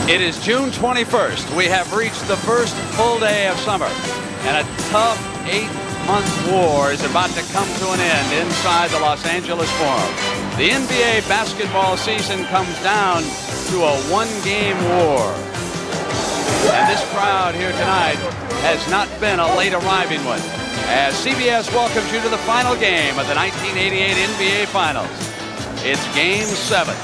It is June 21st. We have reached the first full day of summer, and a tough 8-month war is about to come to an end inside the Los Angeles Forum. The NBA basketball season comes down to a one-game war. And this crowd here tonight has not been a late arriving one, as CBS welcomes you to the final game of the 1988 NBA Finals. It's Game 7.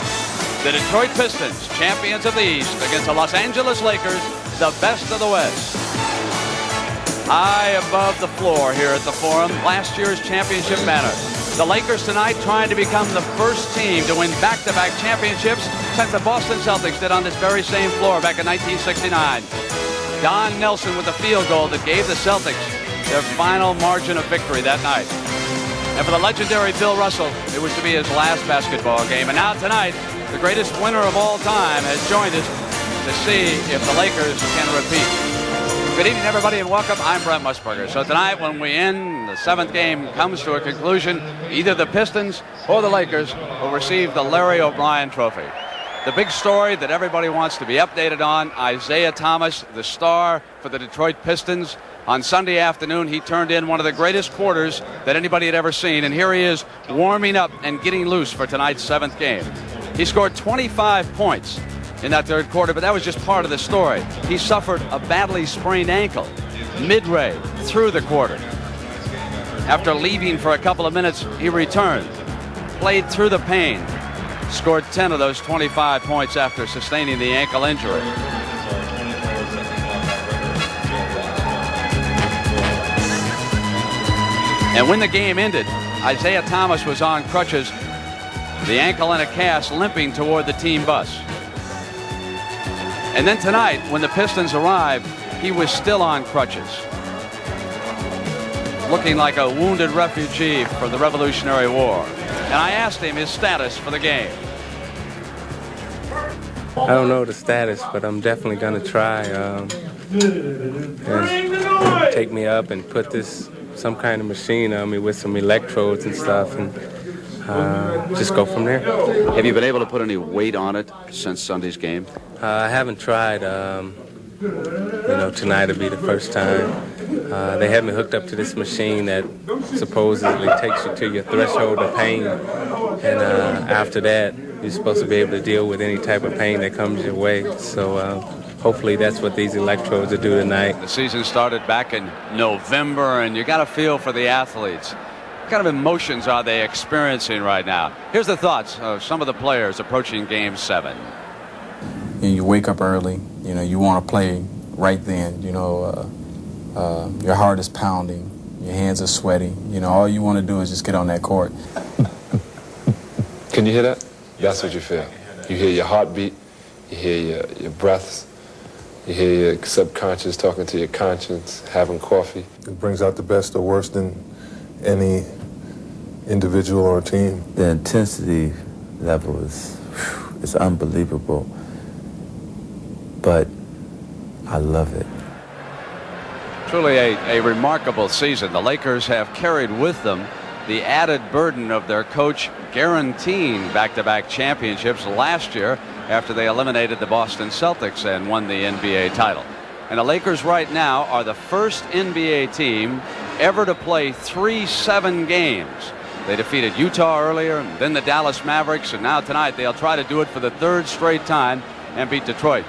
The Detroit Pistons, champions of the East, against the Los Angeles Lakers, the best of the West. High above the floor here at the Forum, last year's championship banner. The Lakers tonight trying to become the first team to win back-to-back championships since the Boston Celtics did on this very same floor back in 1969. Don Nelson with the field goal that gave the Celtics their final margin of victory that night. And for the legendary Bill Russell, it was to be his last basketball game. And now tonight, the greatest winner of all time has joined us to see if the Lakers can repeat. Good evening, everybody, and welcome. I'm Brent Musburger. So tonight, when we end, the seventh game comes to a conclusion. Either the Pistons or the Lakers will receive the Larry O'Brien Trophy. The big story that everybody wants to be updated on, Isiah Thomas, the star for the Detroit Pistons. On Sunday afternoon, he turned in one of the greatest quarters that anybody had ever seen. And here he is warming up and getting loose for tonight's seventh game. He scored 25 points in that third quarter, but that was just part of the story. He suffered a badly sprained ankle midway through the quarter. After leaving for a couple of minutes, he returned, played through the pain, scored 10 of those 25 points after sustaining the ankle injury. And when the game ended, Isiah Thomas was on crutches, the ankle in a cast, limping toward the team bus. And then tonight, when the Pistons arrived, he was still on crutches, looking like a wounded refugee from the Revolutionary War. And I asked him his status for the game. I don't know the status, but I'm definitely going to try and take me up and put some kind of machine on me with some electrodes and stuff, and just go from there. Have you been able to put any weight on it since Sunday's game? I haven't tried. Tonight will be the first time. They had me hooked up to this machine that supposedly takes you to your threshold of pain, and after that, you're supposed to be able to deal with any type of pain that comes your way. So hopefully that's what these electrodes will do tonight. The season started back in November, and you got to feel for the athletes. What kind of emotions are they experiencing right now? Here's the thoughts of some of the players approaching Game 7. You wake up early. You want to play right then. Your heart is pounding. Your hands are sweaty. All you want to do is just get on that court. Can you hear that? That's what you feel. You hear your heartbeat. You hear your breaths. You hear your subconscious talking to your conscience, having coffee. It brings out the best or worst in any individual or team. The intensity level is unbelievable, but I love it. Truly a remarkable season. The Lakers have carried with them the added burden of their coach guaranteeing back-to-back championships last year after they eliminated the Boston Celtics and won the NBA title. And the Lakers right now are the first NBA team ever to play 3-7 games. They defeated Utah earlier, and then the Dallas Mavericks, and now tonight they'll try to do it for the third straight time and beat Detroit.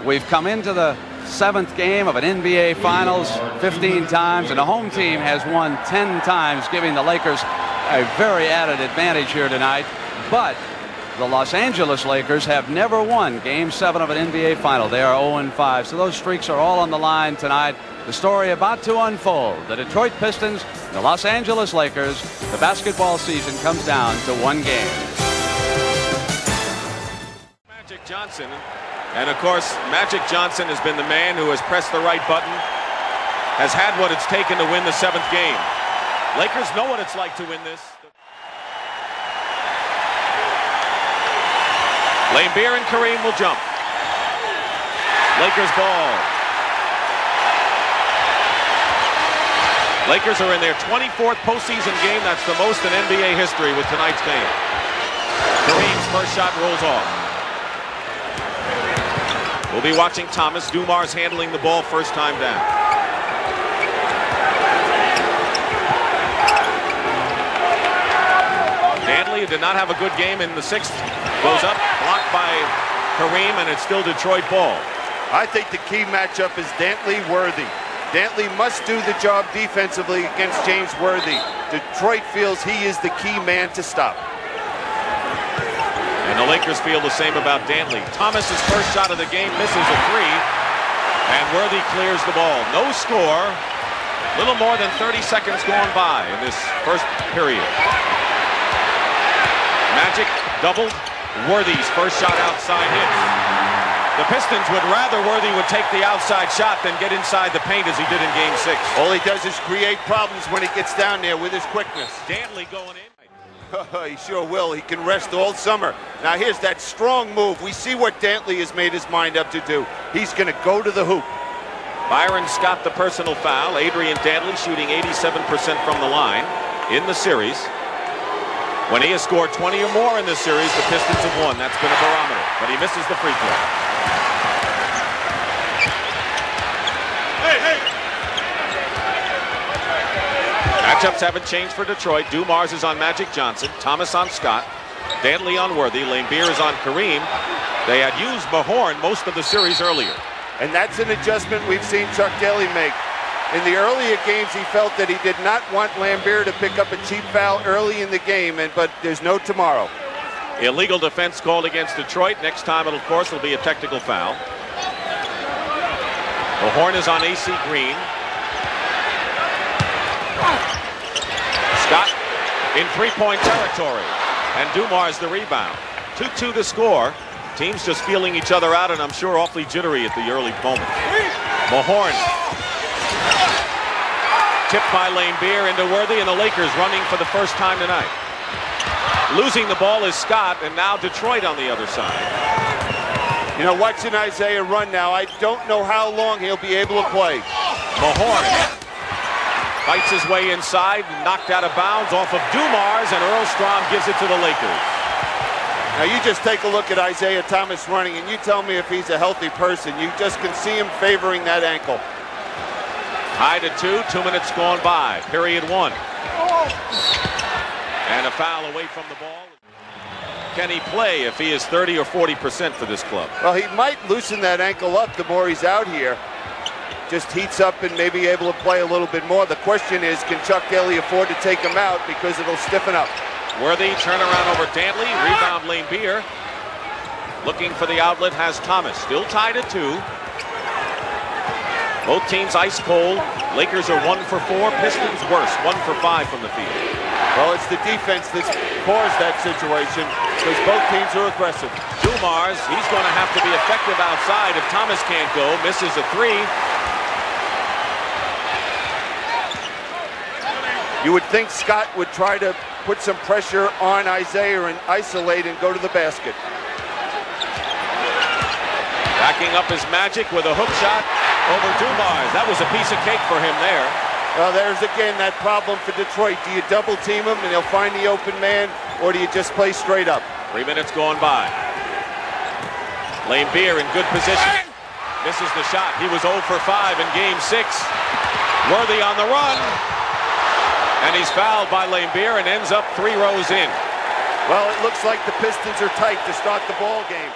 We've come into the seventh game of an NBA Finals 15 times, and the home team has won 10 times, giving the Lakers a very added advantage here tonight. But the Los Angeles Lakers have never won Game 7 of an NBA Final. They are 0-5, so those streaks are all on the line tonight. The story about to unfold. The Detroit Pistons and the Los Angeles Lakers. The basketball season comes down to one game. Magic Johnson. And of course, Magic Johnson has been the man who has pressed the right button, has had what it's taken to win the seventh game. Lakers know what it's like to win this. Laimbeer and Kareem will jump. Lakers ball. Lakers are in their 24th postseason game. That's the most in NBA history with tonight's game. Kareem's first shot rolls off. We'll be watching Thomas. Dumars handling the ball first time down. Dantley did not have a good game in the 6th. Goes up, blocked by Kareem, and it's still Detroit ball. I think the key matchup is Dantley-Worthy. Dantley must do the job defensively against James Worthy. Detroit feels he is the key man to stop. And the Lakers feel the same about Dantley. Thomas's first shot of the game misses a 3, and Worthy clears the ball. No score. Little more than 30 seconds gone by in this first period. Magic doubled. Worthy's first shot outside hits. The Pistons would rather Worthy would take the outside shot than get inside the paint as he did in Game 6. All he does is create problems when he gets down there with his quickness. Dantley going in. He sure will. He can rest all summer. Now here's that strong move. We see what Dantley has made his mind up to do. He's going to go to the hoop. Byron Scott the personal foul. Adrian Dantley shooting 87% from the line in the series. When he has scored 20 or more in this series, the Pistons have won. That's been a barometer. But he misses the free throw. Matchups haven't changed for Detroit. Dumars is on Magic Johnson. Thomas on Scott. Dantley on Worthy. Laimbeer is on Kareem. They had used Mahorn most of the series earlier. And that's an adjustment we've seen Chuck Daly make. In the earlier games, he felt that he did not want Laimbeer to pick up a cheap foul early in the game, but there's no tomorrow. Illegal defense called against Detroit. Next time, of course, will be a technical foul. Mahorn is on AC Green. Scott in three-point territory, and Dumars the rebound. 2-2 the score. Teams just feeling each other out, and I'm sure awfully jittery at the early moment. Mahorn tipped by Laimbeer into Worthy, and the Lakers running for the first time tonight. Losing the ball is Scott, and now Detroit on the other side. You know, watching Isiah run now, I don't know how long he'll be able to play. Mahorn fights his way inside, knocked out of bounds off of Dumars, and Earlstrom gives it to the Lakers. Now you just take a look at Isiah Thomas running, and you tell me if he's a healthy person. You just can see him favoring that ankle. High to 2, 2 minutes gone by. Period 1. And a foul away from the ball. Can he play if he is 30 or 40% for this club? Well, he might loosen that ankle up the more he's out here. Just heats up and may be able to play a little bit more. The question is, can Chuck Daly afford to take him out because it'll stiffen up? Worthy turnaround over Dantley. Rebound Laimbeer. Looking for the outlet has Thomas. Still tied at 2. Both teams ice cold. Lakers are 1 for 4. Pistons worse, 1 for 5 from the field. Well, it's the defense that's caused that situation because both teams are aggressive. Dumars, he's going to have to be effective outside if Thomas can't go. Misses a 3. You would think Scott would try to put some pressure on Isiah and isolate and go to the basket. Backing up his Magic with a hook shot over Dumars. That was a piece of cake for him there. Well, there's again that problem for Detroit. Do you double team him and he'll find the open man, or do you just play straight up? 3 minutes gone by. Laimbeer in good position. Misses the shot. He was 0 for 5 in Game 6. Worthy on the run. And he's fouled by Laimbeer and ends up 3 rows in. Well, it looks like the Pistons are tight to start the ball game.